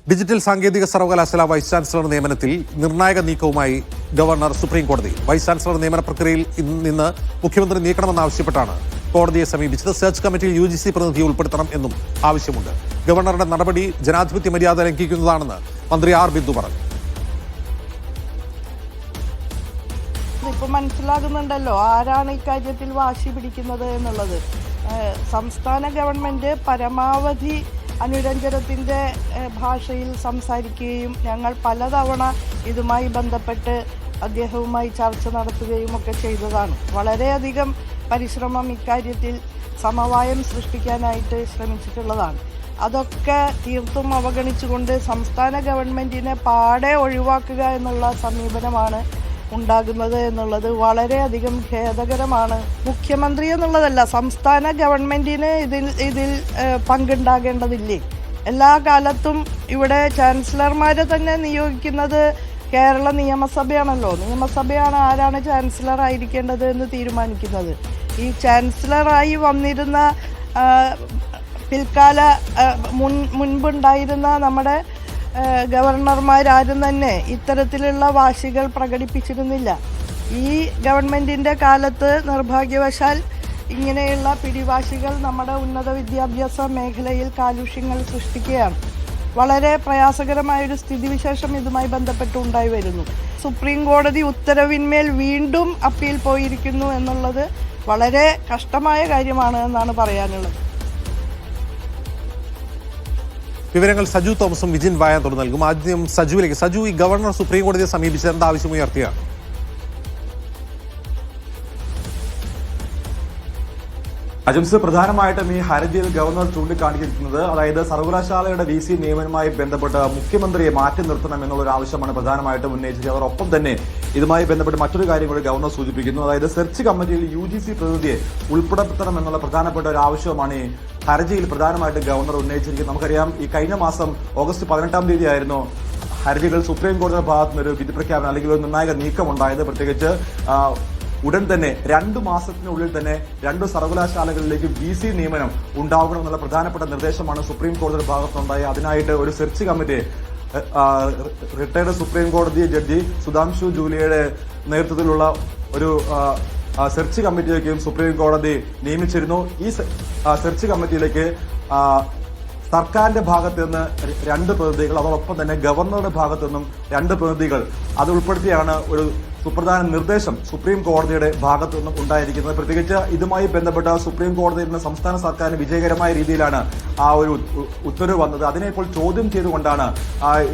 Digital സാങ്കേതിക സർവകലാശാല vice chancellor നിയമനത്തിൽ നിർണായക നീക്കവുമായി ഗവർണർ സുപ്രീം കോടതി. വൈസ് ചാൻസലർ നിയമന പ്രക്രിയയിൽ നിന്ന് മുഖ്യമന്ത്രി നീക്കണമെന്നാവശ്യപ്പെട്ടാണ് കോടതിയെ സമീപിച്ചത്. സെർച്ച് കമ്മിറ്റിയിൽ UGC പ്രതിനിധിയെ ഉൾപ്പെടുത്തണം എന്നും ആവശ്യമുണ്ട്. ഗവർണറുടെ നടപടി ജനാധിപത്യ മര്യാദ ലംഘിക്കുന്നതാണെന്ന് മന്ത്രി ആർ ബിന്ദു പറഞ്ഞു. ഇപ്പൊ മനസ്സിലാകുന്നുണ്ടല്ലോ ആരാണ് ഇക്കാര്യത്തിൽ വാശി പിടിക്കുന്നത് എന്നുള്ളത്. സംസ്ഥാന ഗവൺമെന്റ് പരമാവധി അനുരഞ്ജനത്തിന്റെ ഭാഷയിൽ സംസാരിക്കുകയും ഞങ്ങൾ പലതവണ ഇതുമായി ബന്ധപ്പെട്ട് അദ്ദേഹവുമായി ചർച്ച നടത്തുകയും ഒക്കെ ചെയ്തതാണ്. വളരെയധികം പരിശ്രമം ഇക്കാര്യത്തിൽ സമവായം സൃഷ്ടിക്കാനായിട്ട് ശ്രമിച്ചിട്ടുള്ളതാണ്. അതൊക്കെ തീർത്തും അവഗണിച്ചുകൊണ്ട് സംസ്ഥാന ഗവൺമെന്റിനെ പാടെ ഒഴിവാക്കുക എന്നുള്ള സമീപനമാണ് ഉണ്ടാകുന്നത് എന്നുള്ളത് വളരെയധികം ഖേദകരമാണ്. മുഖ്യമന്ത്രി എന്നുള്ളതല്ല, സംസ്ഥാന ഗവൺമെന്റിന് ഇതിൽ പങ്കുണ്ടാകേണ്ടതില്ലേ? എല്ലാ കാലത്തും ഇവിടെ ചാൻസലർമാരെ തന്നെ നിയോഗിക്കുന്നത് കേരള നിയമസഭയാണല്ലോ. നിയമസഭയാണ് ആരാണ് ചാൻസലർ ആയിരിക്കേണ്ടത് എന്ന് തീരുമാനിക്കുന്നത്. ഈ ചാൻസലറായി വന്നിരുന്ന പിൽക്കാല മുൻപുണ്ടായിരുന്ന നമ്മുടെ ഗവർണർമാരും തന്നെ ഇത്തരത്തിലുള്ള വാശികൾ പ്രകടിപ്പിച്ചിരുന്നില്ല. ഈ ഗവൺമെന്റിന്റെ കാലത്ത് നിർഭാഗ്യവശാൽ ഇങ്ങനെയുള്ള പിടിവാശികൾ നമ്മുടെ ഉന്നത വിദ്യാഭ്യാസ മേഖലയിൽ കാലുഷ്യങ്ങൾ സൃഷ്ടിക്കുകയാണ്. വളരെ പ്രയാസകരമായൊരു സ്ഥിതിവിശേഷം ഇതുമായി ബന്ധപ്പെട്ട് ഉണ്ടായി വരുന്നു. സുപ്രീം കോടതി ഉത്തരവിന്മേൽ വീണ്ടും അപ്പീൽ പോയിരിക്കുന്നു എന്നുള്ളത് വളരെ കഷ്ടമായ കാര്യമാണ് എന്നാണ് പറയാനുള്ളത്. വിവരങ്ങൾ സജു തോമസും വിജിൻ വായാന്തോട് നൽകും. ആദ്യം സജുവിലേക്ക്. സജു, ഈ ഗവർണർ സുപ്രീം കോടതിയെ സമീപിച്ചത് എന്താവശ്യമുയർത്തിയാണ്? അജംസ്, പ്രധാനമായിട്ടും ഈ ഹർജിയിൽ ഗവർണർ ചൂണ്ടിക്കാണിച്ചിരിക്കുന്നത് അതായത് സർവകലാശാലയുടെ VC നിയമനവുമായി ബന്ധപ്പെട്ട് മുഖ്യമന്ത്രിയെ മാറ്റി നിർത്തണം എന്നുള്ളൊരു ആവശ്യമാണ് പ്രധാനമായിട്ടും ഉന്നയിച്ചത്. അതോടൊപ്പം തന്നെ ഇതുമായി ബന്ധപ്പെട്ട് മറ്റൊരു കാര്യം കൂടി ഗവർണർ സൂചിപ്പിക്കുന്നു. അതായത് സെർച്ച് കമ്മിറ്റിയിൽ UGC പ്രതിനിധിയെ ഉൾപ്പെടുത്തണം എന്നുള്ള പ്രധാനപ്പെട്ട ഒരു ആവശ്യമാണ് ഈ ഹർജിയിൽ പ്രധാനമായിട്ടും ഗവർണർ ഉന്നയിച്ചിരിക്കുന്നത്. നമുക്കറിയാം, ഈ കഴിഞ്ഞ മാസം ഓഗസ്റ്റ് 18-ാം തീയതി ആയിരുന്നു ഹർജികൾ സുപ്രീം കോടതിയുടെ ഭാഗത്തു നിന്നൊരു വിധി പ്രഖ്യാപനം അല്ലെങ്കിൽ ഒരു നിർണായക നീക്കം ഉണ്ടായത്. പ്രത്യേകിച്ച് ഉടൻ തന്നെ 2 മാസത്തിനുള്ളിൽ തന്നെ 2 സർവകലാശാലകളിലേക്ക് VC നിയമനം ഉണ്ടാകണമെന്നുള്ള പ്രധാനപ്പെട്ട നിർദ്ദേശമാണ് സുപ്രീം കോടതിയുടെ ഭാഗത്തുണ്ടായത്. അതിനായിട്ട് ഒരു സെർച്ച് കമ്മിറ്റി റിട്ടയർഡ് സുപ്രീം കോടതി ജഡ്ജി സുധാംശു ജൂലിയയുടെ നേതൃത്വത്തിലുള്ള ഒരു സെർച്ച് കമ്മിറ്റിയിലേക്കും സുപ്രീം കോടതി നിയമിച്ചിരുന്നു. ഈ സെർച്ച് കമ്മിറ്റിയിലേക്ക് സർക്കാരിന്റെ ഭാഗത്ത് നിന്ന് 2 പ്രതിനിധികൾ, അതോടൊപ്പം തന്നെ ഗവർണറുടെ ഭാഗത്തു നിന്നും 2 പ്രതിനിധികൾ അത് ഉൾപ്പെടുത്തിയാണ് ഒരു സുപ്രധാന നിർദ്ദേശം സുപ്രീം കോടതിയുടെ ഭാഗത്തു നിന്നും ഉണ്ടായിരിക്കുന്നത്. പ്രത്യേകിച്ച് ഇതുമായി ബന്ധപ്പെട്ട സുപ്രീം കോടതിയിൽ നിന്ന് സംസ്ഥാന സർക്കാരിന് വിജയകരമായ രീതിയിലാണ് ആ ഒരു ഉത്തരവ് വന്നത്. അതിനെ ഇപ്പോൾ ചോദ്യം ചെയ്തുകൊണ്ടാണ്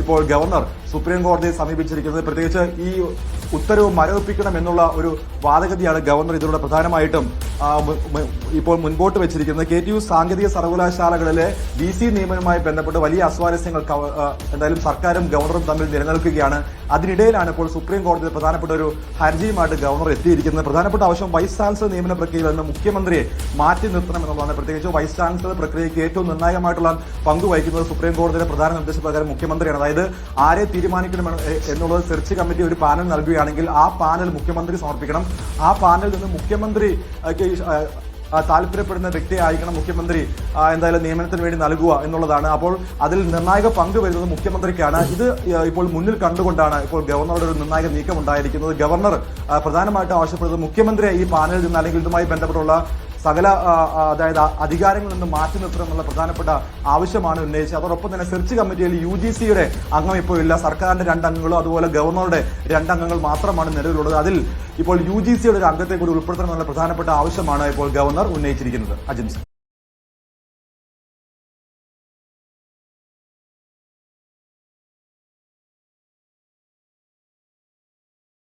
ഇപ്പോൾ ഗവർണർ സുപ്രീം കോടതിയെ സമീപിച്ചിരിക്കുന്നത്. പ്രത്യേകിച്ച് ഈ ഉത്തരവ് മരവിപ്പിക്കണം എന്നുള്ള ഒരു വാദഗതിയാണ് ഗവർണർ ഇതിലൂടെ പ്രധാനമായിട്ടും ഇപ്പോൾ മുൻപോട്ട് വെച്ചിരിക്കുന്നത്. KTU സാങ്കേതിക സർവകലാശാലകളിലെ VC നിയമനവുമായി ബന്ധപ്പെട്ട് വലിയ അസ്വാരസ്യങ്ങൾ എന്തായാലും സർക്കാരും ഗവർണറും തമ്മിൽ നിലനിൽക്കുകയാണ്. അതിനിടയിലാണ് ഇപ്പോൾ സുപ്രീം കോടതിയിൽ പ്രധാനപ്പെട്ട ഒരു ഹർജിയുമായിട്ട് ഗവർണർ എത്തിയിരിക്കുന്നത്. പ്രധാനപ്പെട്ട ആവശ്യം വൈസ് ചാൻസലർ നിയമന പ്രക്രിയയിൽ നിന്ന് മുഖ്യമന്ത്രിയെ മാറ്റി നിർത്തണം എന്നുള്ളതാണ്. പ്രത്യേകിച്ച് വൈസ് ചാൻസലർ പ്രക്രിയയ്ക്ക് ഏറ്റവും നിർണായകമായിട്ടുള്ള പങ്ക് വഹിക്കുന്നത് സുപ്രീം കോടതിയുടെ പ്രധാന നിർദ്ദേശപ്രകാരം മുഖ്യമന്ത്രിയാണ്. അതായത് ആരെ തീരുമാനിക്കണം എന്നുള്ളത് സെർച്ച് കമ്മിറ്റി ഒരു പാനൽ നൽകുകയാണെങ്കിൽ ആ പാനൽ മുഖ്യമന്ത്രി സമർപ്പിക്കണം. ആ പാനലിൽ നിന്ന് മുഖ്യമന്ത്രിക്ക് താല്പര്യപ്പെടുന്ന വ്യക്തിയെ ആയിരിക്കണം മുഖ്യമന്ത്രി എന്തായാലും നിയമനത്തിന് വേണ്ടി നൽകുക എന്നുള്ളതാണ്. അപ്പോൾ അതിൽ നിർണായക പങ്ക് വരുന്നത് മുഖ്യമന്ത്രിക്കാണ്. ഇത് ഇപ്പോൾ മുന്നിൽ കണ്ടുകൊണ്ടാണ് ഇപ്പോൾ ഗവർണറുടെ ഒരു നിർണായക നീക്കം ഉണ്ടായിരിക്കുന്നത്. ഗവർണർ പ്രധാനമായിട്ടും ആവശ്യപ്പെടുന്നത് മുഖ്യമന്ത്രിയെ ഈ പാനലിൽ നിന്ന് അല്ലെങ്കിൽ ഇതുമായി ബന്ധപ്പെട്ടുള്ള സകല അതായത് അധികാരങ്ങളിൽ നിന്ന് മാറ്റി നിർത്തണം എന്നുള്ള പ്രധാനപ്പെട്ട ആവശ്യമാണ് ഉന്നയിച്ചത്. അതോടൊപ്പം തന്നെ സെർച്ച് കമ്മിറ്റിയിൽ UGCയുടെ അംഗം ഇപ്പോൾ ഇല്ല. സർക്കാരിന്റെ 2 അംഗങ്ങളും അതുപോലെ ഗവർണറുടെ 2 അംഗങ്ങൾ മാത്രമാണ് നിലവിലുള്ളത്. അതിൽ ഇപ്പോൾ UGCയുടെ ഒരു അംഗത്തെ കൂടി ഉൾപ്പെടുത്തണം എന്നുള്ള പ്രധാനപ്പെട്ട ആവശ്യമാണ് ഇപ്പോൾ ഗവർണർ ഉന്നയിച്ചിരിക്കുന്നത്. അജിംസ്.